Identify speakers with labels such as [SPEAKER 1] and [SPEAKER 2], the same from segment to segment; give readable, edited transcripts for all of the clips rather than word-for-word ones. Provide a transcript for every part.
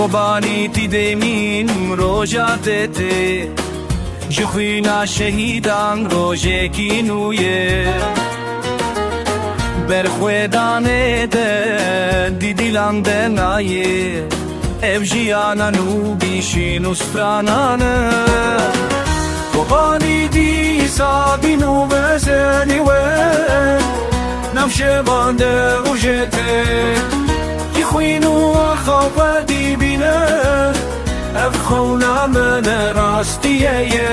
[SPEAKER 1] قربانی دیدمین روجات ته جخوینا شهیدان روزه کی نویه برخویدانه ده دیدیلان ده نایه ev jiyana nu bişin ustrananı Kobani di sabinu vezeni ve Navşevande ujete Yixwinu akhawa di bine Ev khona mene rastiyeye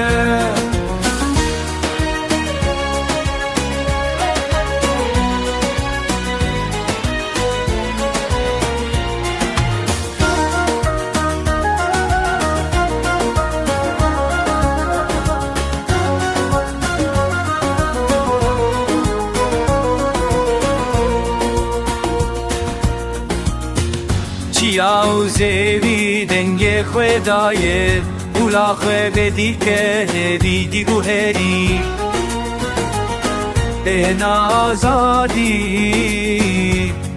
[SPEAKER 1] Yahu zevi denge khwedaye Ula khwedi ke hedi digu hedi En azadi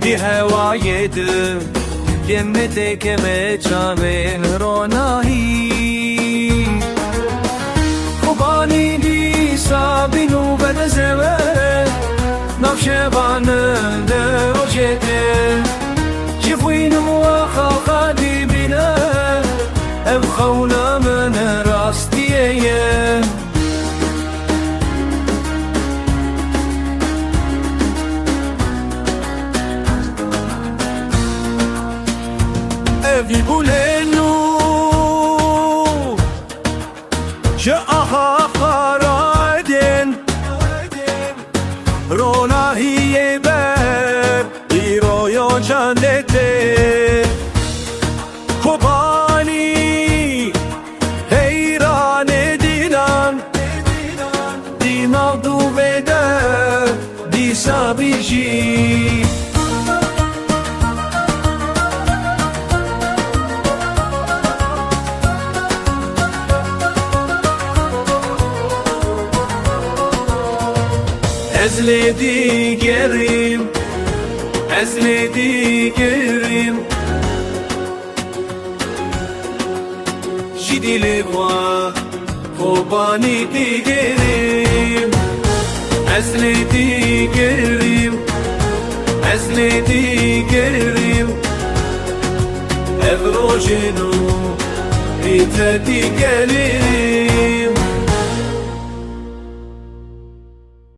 [SPEAKER 1] Bi hevayedim Yemmete keme çamen ronahi Kubani di sabinu bedezeve Navşevanın de ojete Jifwinu خادي بنا ابخونا من راستيه افي بولنو جاء خرادين رونا هي باب يرويو جندته Kobani heyran edilen Di navdu vede di sabici Ezledi gerim Ezledi gerim Jidili wa Kobani digerim Ezledi gerim Ezledi gerim Ev rojenu İte digerim